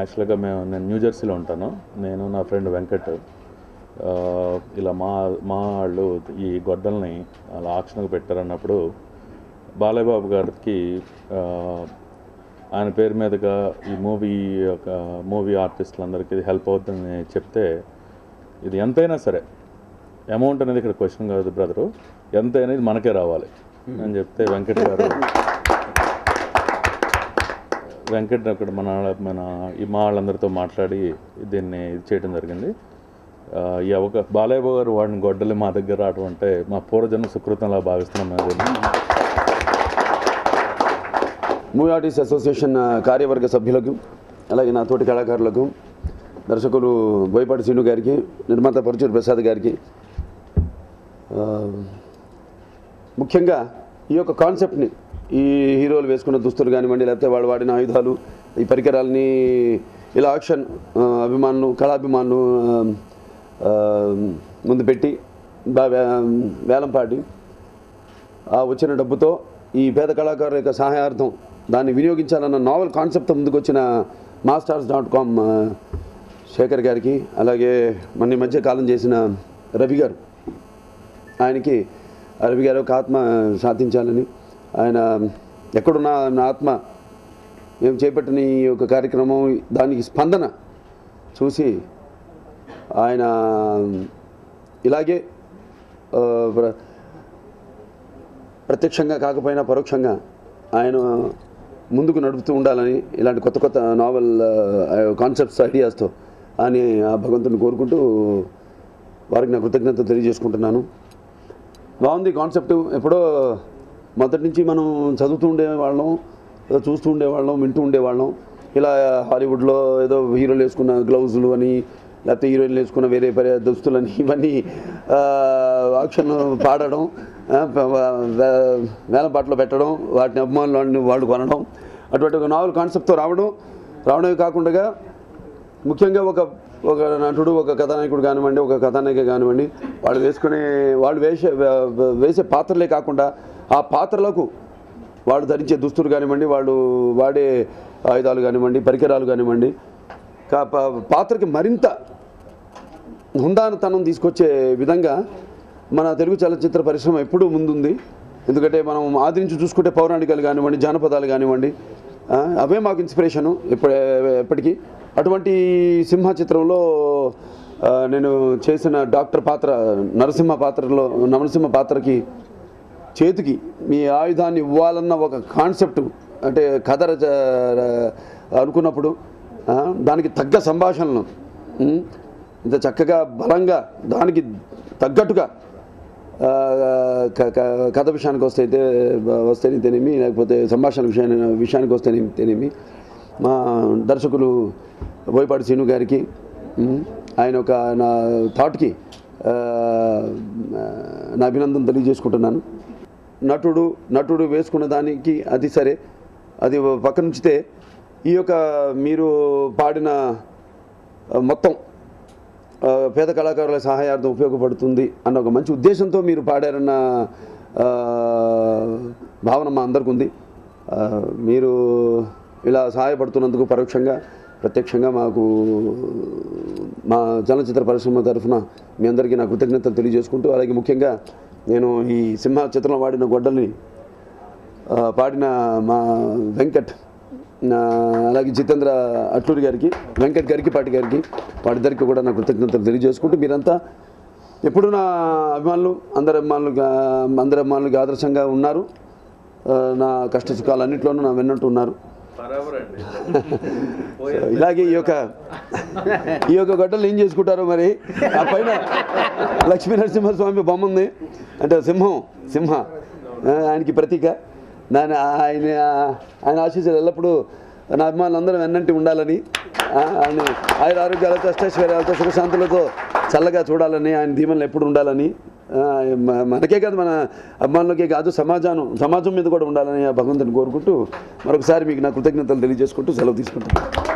యాక్చువల్గా నేను న్యూజెర్సీలో ఉంటాను. నేను నా ఫ్రెండ్ వెంకట్ ఇలా మా వాళ్ళు ఈ గొడ్డల్ని అలా ఆక్షన్కి పెట్టారన్నప్పుడు బాలయ్య బాబు గారికి ఆయన పేరు మీదుగా ఈ మూవీ ఆర్టిస్టులందరికీ ఇది హెల్ప్ అవుతుందని చెప్తే, ఇది ఎంతైనా సరే అమౌంట్ అనేది ఇక్కడ క్వశ్చన్ కాదు బ్రదరు, ఎంత అనేది మనకే రావాలి అని చెప్తే వెంకట్ గారు అక్కడ మా వాళ్ళందరితో మాట్లాడి దీన్ని ఇది చేయడం జరిగింది. ఈ బాలయ్య బాబు గారు వాడిని గొడ్డలి మా దగ్గర రావడం అంటే మా పూర్వజన్మ సుకృతంలా భావిస్తున్నాం. మూవీ ఆర్టిస్ట్ అసోసియేషన్ కార్యవర్గ సభ్యులకు, అలాగే నా తోటి కళాకారులకు, దర్శకులు బోయపాటి శ్రీను గారికి, నిర్మాత పరుచూరి ప్రసాద్ గారికి, ముఖ్యంగా ఈ యొక్క కాన్సెప్ట్ని, ఈ హీరోలు వేసుకున్న దుస్తులు కానివ్వండి, లేకపోతే వాళ్ళు వాడిన ఆయుధాలు, ఈ పరికరాలని ఇలా ఆక్షన్ అభిమానులు, కళాభిమానులు ముందు పెట్టి వేలం పాడి వచ్చిన డబ్బుతో ఈ పేద కళాకారుల యొక్క సహాయార్థం దాన్ని వినియోగించాలన్న నావల్ కాన్సెప్ట్ ముందుకు వచ్చిన మాస్టర్స్.com శేఖర్ గారికి, అలాగే మన మధ్య కాలం చేసిన రవి గారు, ఆయనకి రవి గారు ఒక ఆత్మ శాంతించాలని, ఆయన ఎక్కడున్నా నా ఆత్మ మేము చేపట్టిన ఈ యొక్క కార్యక్రమం దానికి స్పందన చూసి ఆయన ఇలాగే ప్రత్యక్షంగా కాకపోయినా పరోక్షంగా ఆయన ముందుకు నడుపుతూ ఉండాలని, ఇలాంటి కొత్త కొత్త నావల్ కాన్సెప్ట్స్ ఐడియాస్తో అని ఆ భగవంతుని కోరుకుంటూ వారికి నా కృతజ్ఞత తెలియజేసుకుంటున్నాను. బాగుంది కాన్సెప్ట్. ఎప్పుడో మొదటి నుంచి మనం చదువుతూ ఉండేవాళ్ళం, చూస్తూ ఉండేవాళ్ళం, వింటూ ఉండేవాళ్ళం. ఇలా హాలీవుడ్లో ఏదో హీరోలు వేసుకున్న గ్లౌజులు అని, లేకపోతే హీరోయిన్లు వేసుకున్న వేరే దుస్తులని, ఇవన్నీ ఆక్షన్ పాడడం, వేలంపాట్లో పెట్టడం, వాటిని అభిమానులు వాళ్ళు కొనడం, అటువంటి ఒక నావల్ కాన్సెప్ట్తో రావడమే కాకుండా ముఖ్యంగా ఒక నటుడు, ఒక కథానాయకుడు కానివ్వండి, ఒక కథానాయిక కానివ్వండి, వాళ్ళు వేసే పాత్రలే కాకుండా ఆ పాత్రలకు వాళ్ళు ధరించే దుస్తులు కానివ్వండి, వాళ్ళు వాడే ఆయుధాలు కానివ్వండి, పరికరాలు కానివ్వండి, పాత్రకి మరింత హుందానతనం తీసుకొచ్చే విధంగా మన తెలుగు చలనచిత్ర పరిశ్రమ ఎప్పుడూ ముందుంది. ఎందుకంటే మనం ఆది నుంచి చూసుకుంటే పౌరాణికాలు కానివ్వండి, జానపదాలు కానివ్వండి, అవే మాకు ఇన్స్పిరేషను ఎప్పటికీ. అటువంటి సింహ చిత్రంలో నేను చేసిన డాక్టర్ పాత్ర, నరసింహ పాత్రకి చేతికి మీ ఆయుధాన్ని ఇవ్వాలన్న ఒక కాన్సెప్ట్, అంటే కథ అనుకున్నప్పుడు దానికి తగ్గ సంభాషణలు ఇంత చక్కగా బలంగా దానికి తగ్గట్టుగా కథ విషయానికి వస్తేనేమి, లేకపోతే సంభాషణ విషయానికి వస్తేనేమి మా దర్శకులు బోయపాటి శ్రీను గారికి, ఆయన ఒక నా థాట్కి నా అభినందన తెలియజేసుకుంటున్నాను. నటుడు వేసుకున్న దానికి అది సరే, అది పక్కన ఉంచితే ఈ యొక్క మీరు పాడిన మొత్తం పేద కళాకారుల సహాయార్థం ఉపయోగపడుతుంది అన్న ఒక మంచి ఉద్దేశంతో మీరు పాడారన్న భావన మా అందరికీ ఉంది. మీరు ఇలా సహాయపడుతున్నందుకు పరోక్షంగా ప్రత్యక్షంగా మా చలనచిత్ర పరిశ్రమ తరఫున మీ అందరికీ నా కృతజ్ఞతలు తెలియజేసుకుంటూ, అలాగే ముఖ్యంగా నేను ఈ సింహ చిత్రంలో వాడిన గొడ్డల్ని పాడిన మా వెంకట్, అలాగే జితేంద్ర అట్లూరి గారికి, వెంకట్ గరికిపాటి గారికి, వాటిద్దరికి కూడా నా కృతజ్ఞతలు తెలియజేసుకుంటూ, మీరంతా ఎప్పుడు నా అభిమానులు, అందరి అభిమానులకి ఆదర్శంగా ఉన్నారు. నా కష్ట సుఖాలన్నింటిలోనూ నా వెన్నట్టు ఉన్నారు. ఇలాగే ఈ యొక్క గొడ్డలు ఏం చేసుకుంటారో మరి. ఆ పైన లక్ష్మీ నరసింహస్వామి బొమ్మ ఉంది, అంటే సింహ ఆయనకి ప్రతీక. ఆయన ఆశీస్సులు ఎల్లప్పుడూ నా అభిమానులు అందరూ వెన్నంటి ఉండాలని, ఆయన ఆరోగ్యాలతో, అష్టైశ్వర్యాలతో, సుఖశాంతులతో చల్లగా చూడాలని, ఆయన దీవెనలు ఎప్పుడు ఉండాలని, మనకే కాదు మన అభిమానులకే కాదు సమాజం మీద కూడా ఉండాలని భగవంతుని కోరుకుంటూ మరొకసారి మీకు నా కృతజ్ఞతలు తెలియజేసుకుంటూ సెలవు తీసుకుంటాను.